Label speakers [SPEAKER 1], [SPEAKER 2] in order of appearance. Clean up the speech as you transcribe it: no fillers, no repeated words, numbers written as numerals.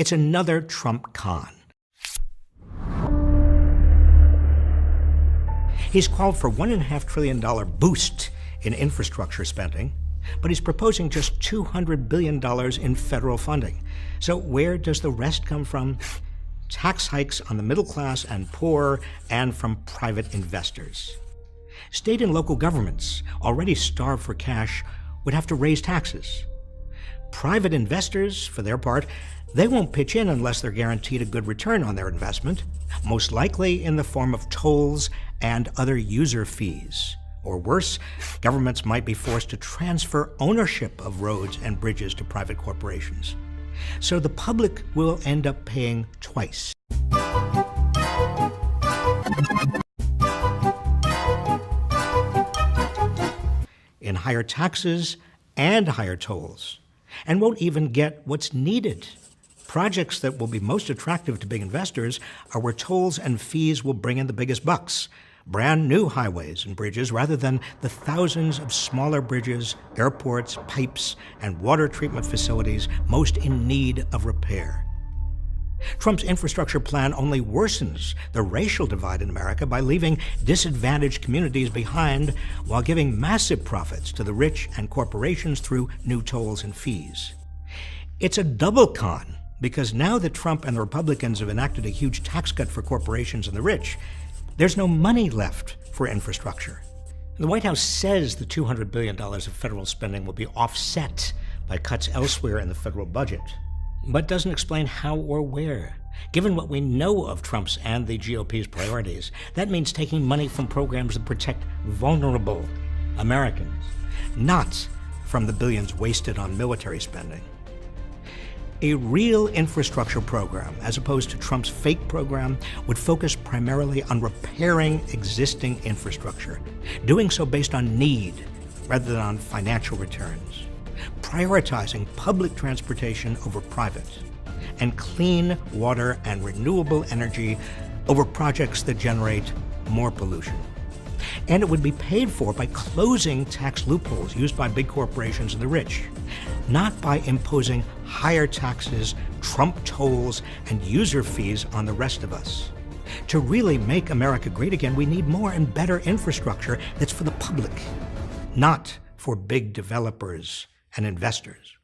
[SPEAKER 1] It's another Trump con. He's called for $1.5 trillion boost in infrastructure spending, but he's proposing just $200 billion in federal funding. So where does the rest come from? Tax hikes on the middle class and poor, and from private investors. State and local governments, already starved for cash, would have to raise taxes. Private investors, for their part, they won't pitch in unless they're guaranteed a good return on their investment, most likely in the form of tolls and other user fees. Or worse, governments might be forced to transfer ownership of roads and bridges to private corporations. So the public will end up paying twice. In higher taxes and higher tolls, and won't even get what's needed. Projects that will be most attractive to big investors are where tolls and fees will bring in the biggest bucks. Brand new highways and bridges rather than the thousands of smaller bridges, airports, pipes, and water treatment facilities most in need of repair. Trump's infrastructure plan only worsens the racial divide in America by leaving disadvantaged communities behind while giving massive profits to the rich and corporations through new tolls and fees. It's a double con, because now that Trump and the Republicans have enacted a huge tax cut for corporations and the rich, there's no money left for infrastructure. The White House says the $200 billion of federal spending will be offset by cuts elsewhere in the federal budget, but doesn't explain how or where. Given what we know of Trump's and the GOP's priorities, that means taking money from programs that protect vulnerable Americans, not from the billions wasted on military spending. A real infrastructure program, as opposed to Trump's fake program, would focus primarily on repairing existing infrastructure, doing so based on need rather than on financial returns, prioritizing public transportation over private, and clean water and renewable energy over projects that generate more pollution. And it would be paid for by closing tax loopholes used by big corporations and the rich, not by imposing higher taxes, Trump tolls, and user fees on the rest of us. To really make America great again, we need more and better infrastructure that's for the public, not for big developers and investors.